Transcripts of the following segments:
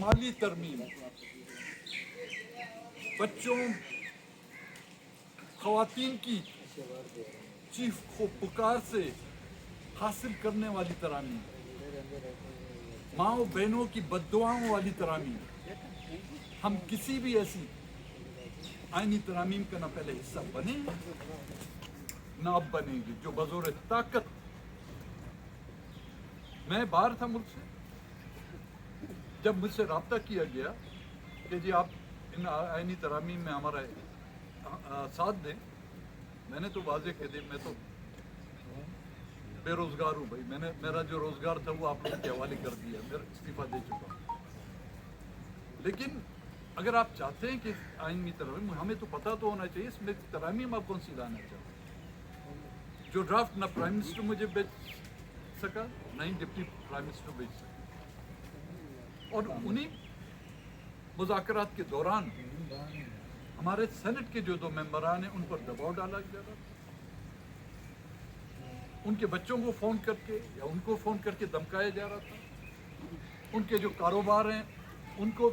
माली तरमीम बच्चों ख़वातीन की चीख को पुकार से हासिल करने वाली तरामीम, माओ बहनों की बद्दुआओं वाली तरामीम, हम किसी भी ऐसी आईनी तरामीम का ना पहले हिस्सा बने ना अब बनेंगे जो बज़ोर ताकत। मैं बाहर था मुल्क से, जब मुझसे रब्ता किया गया कि जी आप इन आईनी तरामीम में हमारा साथ दें, मैंने तो वाज़े कह दिया मैं तो बेरोज़गार हूँ भाई, मेरा जो रोज़गार था वो आप लोगों के हवाले कर दिया, मेरा इस्तीफ़ा दे चुका हूँ। लेकिन अगर आप चाहते हैं कि आईनी तरामीम, हमें तो पता तो होना चाहिए इसमें तरामीम आप कौन सी लाना चाहते। जो ड्राफ्ट ना प्राइम मिनिस्टर मुझे भेज सका, ना ही डिप्टी प्राइम मिनिस्टर भेज सका, और उन्हीं मुज़ाकरात के दौरान हमारे सेनेट के जो 2 मेंबरान हैं उन पर दबाव डाला जा रहा था। उनके बच्चों को फ़ोन करके या उनको फ़ोन करके धमकाया जा रहा था। उनके जो कारोबार हैं उनको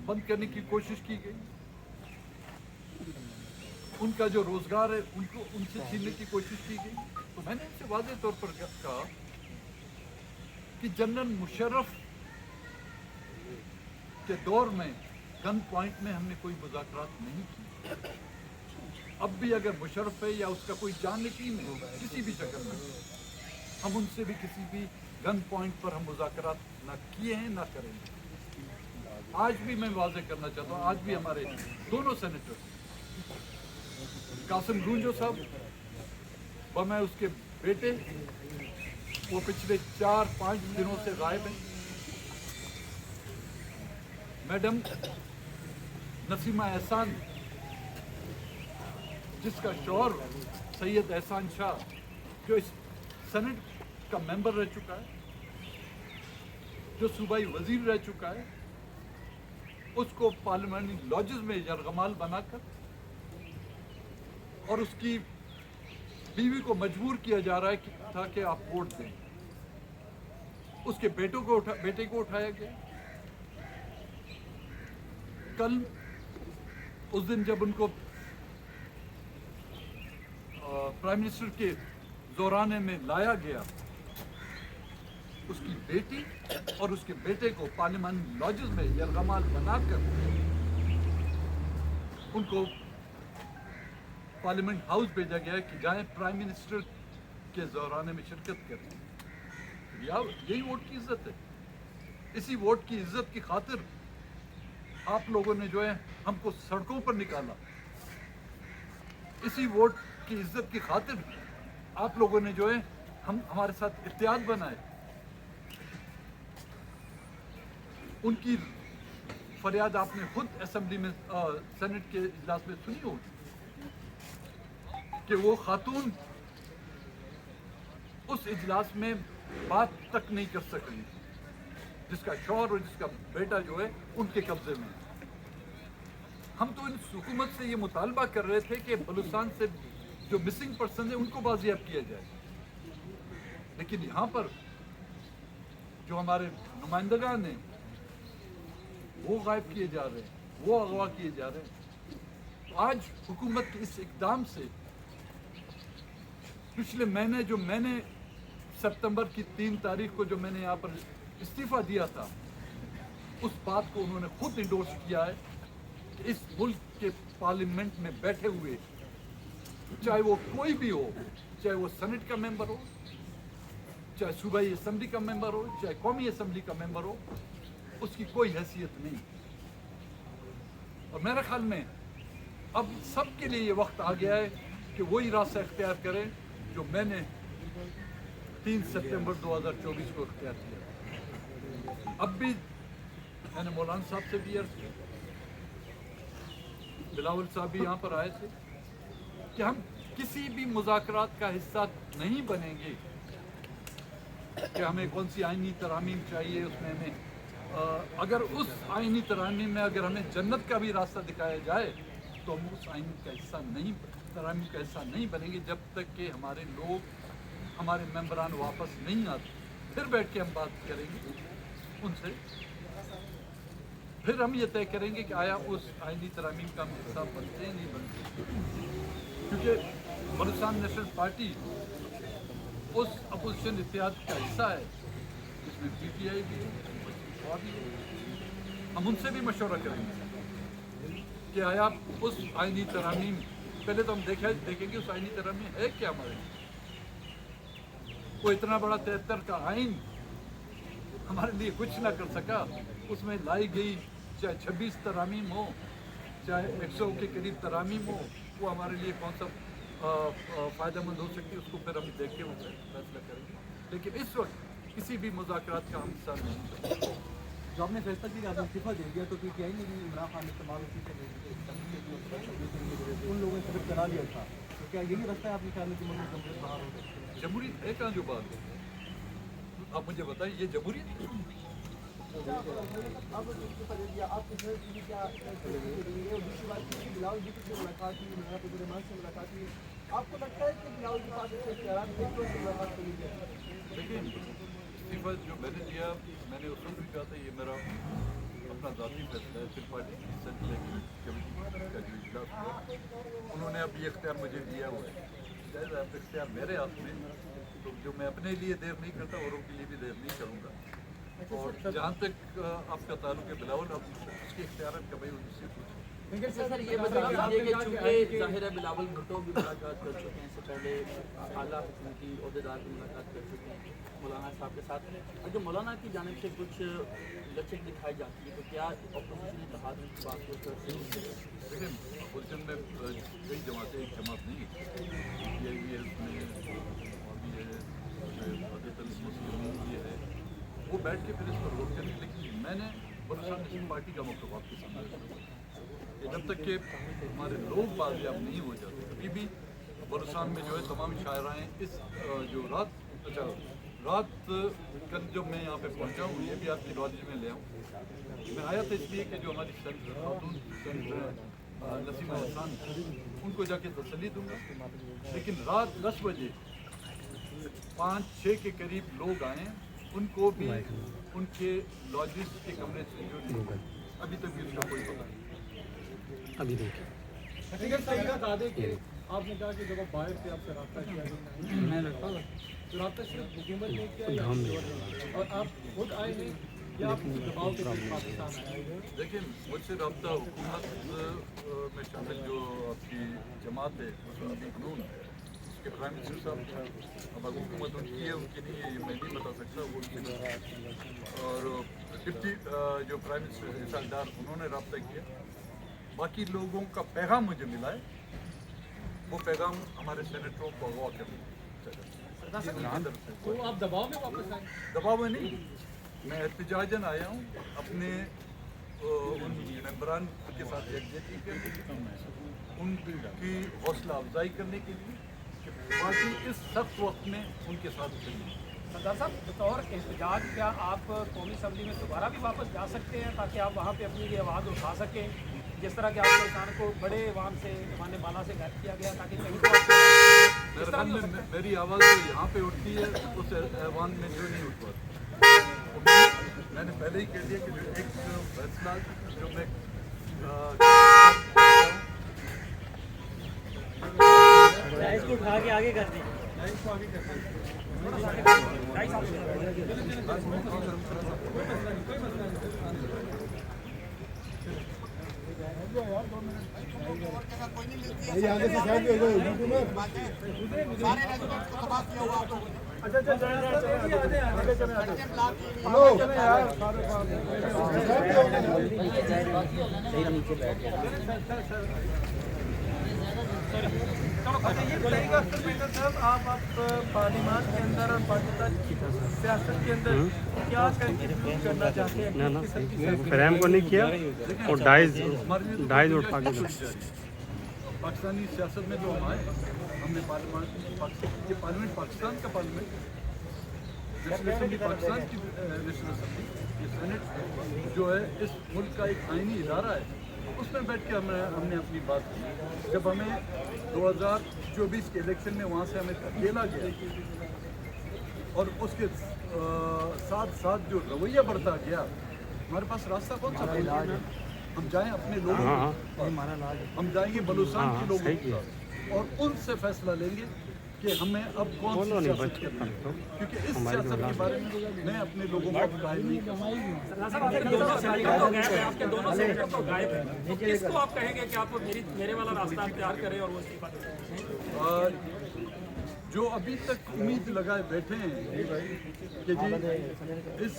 बंद करने की कोशिश की गई। उनका जो रोज़गार है उनको उनसे छीनने की कोशिश की गई। तो मैंने उनसे वाज़े तौर पर कहा कि जनरल मुशर्रफ के दौर में गन पॉइंट में हमने कोई मुज़ाकरात नहीं की। अब भी अगर मुशर्रफ है या उसका कोई जानशीन है किसी भी शक्ल में, हम उनसे भी किसी भी गन पॉइंट पर हम मुज़ाकरात ना किए हैं ना करेंगे। आज भी मैं वाज़े करना चाहता हूँ, आज भी हमारे दोनों सेनेटर कासिम रूंजो साहब व मैं उसके बेटे, वो पिछले 4-5 दिनों से गायब हैं। मैडम नसीमा एहसान, जिसका शौहर सैयद एहसान शाह जो इस सेनेट का मेंबर रह चुका है, जो सूबाई वजीर रह चुका है, उसको पार्लियामेंट्री लॉजेस में यरगमाल बनाकर और उसकी बीवी को मजबूर किया जा रहा है था कि आप वोट दें। उसके बेटे को उठाया गया। कल उस दिन जब उनको प्राइम मिनिस्टर के ज़ोराने में लाया गया, उसकी बेटी और उसके बेटे को पार्लियामेंट लॉजेस में यरगमाल बनाकर उनको पार्लियामेंट हाउस भेजा गया कि जाएं प्राइम मिनिस्टर के ज़ोराने में शिरकत करें। यही वोट की इज्जत है। इसी वोट की इज्जत की खातिर आप लोगों ने जो है हमको सड़कों पर निकाला। इसी वोट की इज्जत की खातिर आप लोगों ने जो है हमारे साथ इत्तेहाद बनाए। उनकी फरियाद आपने खुद असेंबली में सेनेट के इजलास में सुनी होगी कि वो खातून उस इजलास में बात तक नहीं कर सकी, जिसका शौहर और जिसका बेटा जो है उनके कब्जे में। हम तो इन हुकूमत से ये मुतालबा कर रहे थे कि बलूचिस्तान से जो मिसिंग पर्सन है उनको बाजियाब किया जाए, लेकिन यहाँ पर जो हमारे नुमाइंदगान हैं वो गायब किए जा रहे हैं, वो अगवा किए जा रहे हैं। आज हुकूमत के इस इक़दाम से पिछले महीने जो मैंने सितंबर की 3 तारीख को जो मैंने यहाँ पर इस्तीफ़ा दिया था, उस बात को उन्होंने खुद इंडोर्स किया है कि इस मुल्क के पार्लियामेंट में बैठे हुए, चाहे वो कोई भी हो, चाहे वो सेनेट का मेंबर हो, चाहे सूबाई असेंबली का मेंबर हो, चाहे कौमी असेंबली का मेंबर हो, उसकी कोई हैसियत नहीं। और मेरे ख्याल में अब सबके लिए ये वक्त आ गया है कि वही रास्ता इख्तियार करें जो मैंने 3 सितंबर 2024 को इख्तियार किया। अब भी मैंने मौलाना साहब से भी अर्ज़ किया, बिलावल साहब भी यहाँ पर आए थे कि हम किसी भी मुज़ाकरात का हिस्सा नहीं बनेंगे कि हमें कौन सी आईनी तरामीम चाहिए, उसमें हमें अगर उस आईनी तरामीम में अगर हमें जन्नत का भी रास्ता दिखाया जाए तो हम उस आईनी का हिस्सा नहीं, तरामीम का हिस्सा नहीं बनेंगे जब तक कि हमारे लोग, हमारे मेंबरान वापस नहीं आते। फिर बैठ के हम बात करेंगे उनसे फिर हम ये तय करेंगे कि आया उस आइनी तरमीम का हम हिस्सा बनते हैं नहीं बनते, क्योंकि बलूचिस्तान नेशनल पार्टी उस अपोजिशन इत्तेहाद का हिस्सा है, इसमें PTI भी है, वह भी है। हम उनसे भी मशवरा करेंगे कि आया उस आइनी तरमीम, पहले तो हम देखेंगे उस आइनी तरमीम है क्या हमारे, वो इतना बड़ा 73 का आइन हमारे लिए कुछ ना कर सका, उसमें लाई गई चाहे 26 तरामीम हो, चाहे 100 के करीब तरामीम हो, वो हमारे लिए कौन सा फ़ायदेमंद हो सकती है, उसको फिर हम देख के उसे फैसला करेंगे। लेकिन इस वक्त किसी भी मुज़ाकरात का हम हिस्सा नहीं। जो आपने फैसला किया आपने इस्तीफा दे दिया, तो PTI ने भी इमरान खान इस्तेमाल उन लोगों ने करा दिया था, तो क्या यही रास्ता है आपके ख्याल में कि मुल्क जमहूरियत बाहर हो गई? जमहूरियत है कहाँ जो बात है, आप मुझे बताइए, ये जमहूरियत है? आपको लगता है कि बिलावल के पास देखिए, इस्तीफा जो मैंने दिया, मैंने उस वक्त भी कहा था ये मेरा अपना ज़ाती फैसला है। फिर पार्टी की सेंट्रल कमेटी का जो इजलास हुआ, उन्होंने अब ये इख्तियार मुझे दिया हुआ है, शायद आप इख्तियार मेरे हाथ में, तो जो मैं अपने लिए देर नहीं करता औरों के लिए भी देर नहीं करूँगा। और जहाँ तक आपका ताल्लुक है बिलावल, अब उसके इख्तियार का भाई उनसे पूछें। लेकिन सर ये बता दीजिए कि चूँकि ज़ाहिर है बिलावल भुट्टो भी मुलाकात कर चुके हैं, इससे पहले आला हुकूमती अहदेदार भी मुलाकात कर चुके हैं मौलाना साहब के साथ, और जो मौलाना की जानिब से कुछ लचक दिखाई जाती है, तो क्या अपोजिशन इत्तेहाद में बात को कर सकते हैं? देखिए, अपोजिशन में कई जमातें, एक जमात नहीं है, ये भी है, उसमें और भी है, ये है, वो बैठ के फिर इस पर गौर करें। लेकिन मैंने बलूचिस्तान नेशनल पार्टी का मौक़िफ़ आपके सामने रखा कि जब तक कि हमारे लोग बाजियाब नहीं हो जाते, अभी भी बलूचिस्तान में जो है तमाम शायराएँ इस जो रात कल जब मैं यहाँ पे पहुँचा हूँ, ये भी आपकी नॉलेज में ले आऊँ, मैं आया था इसलिए कि जो हमारी सेंटर खातून सेंटर नसीमा हसन, उनको जाके तसल्ली दूँगा। लेकिन रात 10 बजे 5-6 के करीब लोग आए, उनको भी उनके लॉजिस के कमरे से जो अभी तक भी उसका कोई पता नहीं। अभी देखिए आपने कहा कि जब आप बाहर से आपसे रब्ता किया तो रब्ता सिर्फ हुकूमत ने किया या और आप खुद आए हैं या आप दबाव के तहत पाकिस्तान आए हैं? देखिए, मुझसे रब्ता हुकूमत में शामिल जो आपकी जमात है, कानून है, उसके प्राइम मिनिस्टर साहब, अब हुकूमत उनकी है उनकी नहीं है ये मैं नहीं बता सकता, वो उनकी नहीं। और डिप्टी जो प्राइम मिनिस्टर इसहाक डार, उन्होंने रब्ता किया। बाकी लोगों का पैगाम मुझे मिला है, वो पैगाम हमारे सेनेटरों को अगवा करना चाहिए। तो आप दबाव में वापस आए? दबाव में नहीं, मैं एहतजाजन आया हूँ अपने उन मेम्बरान के साथ यकजहती करने के लिए, उनकी हौसला अफजाई करने के लिए कि पार्टी इस सख्त वक्त में उनके साथ चली। सरदार साहब, बतौर एहतजाज क्या आप कौमी असम्बली में दोबारा भी वापस जा सकते हैं ताकि आप वहाँ पे अपनी ये आवाज़ उठा सकें, जिस तरह के आपके किसान को बड़े वाम से माने बाला से गायब किया गया, ताकि कहीं तो मेरी आवाज़ जो यहाँ पे उठती है उस ऐवान में जो नहीं उठ पाती। मैंने पहले ही कह दिया कि जो एक फैसला जो मैं इसको उठा के आगे कर दी। आगे से साइड में आप पार्लियामान के अंदर और पाकिस्तान सियासत के अंदर क्या करना चाहते हैं? ना फ्रेम को नहीं किया और डाइज उठा के पाकिस्तानी सियासत में जो हम आए, हमने पार्लियामेंट पाकिस्तान का पार्लियामेंट, पाकिस्तान की ये सेनेट जो है इस मुल्क का एक आईनी इदारा है, उसमें बैठ के हमने अपनी बात की। जब हमें 2024 के इलेक्शन में वहाँ से हमें धकेला गया और उसके साथ साथ जो रवैया बढ़ता गया हमारे पास रास्ता कौन सा है? हम जाएं अपने लोगों हाँ, के पास। हम जाएंगे बलूचिस्तान हाँ, के लोगों सही के किया। पास और उनसे फैसला लेंगे कि हमें अब कौन सी बोलो नहीं सियासत बच्चों करनी है। तो क्योंकि इस हमारी सियासत के औलाद बारे में मैं अपने लोगों को गाइड नहीं कर सकता। आपके दोनों सेनेटर तो गायब है, तो किसको आप कहेंगे कि आप मेरे वाला रास्ता अख्तियार करें और वो इस्तीफा दें? जो अभी तक उम्मीद लगाए बैठे हैं कि जी इस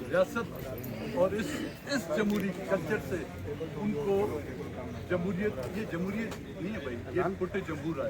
रियासत और इस जमहूरी कल्चर से उनको जमहूरियत, ये जमहूरियत नहीं है भाई, ये पुट जमहूर है।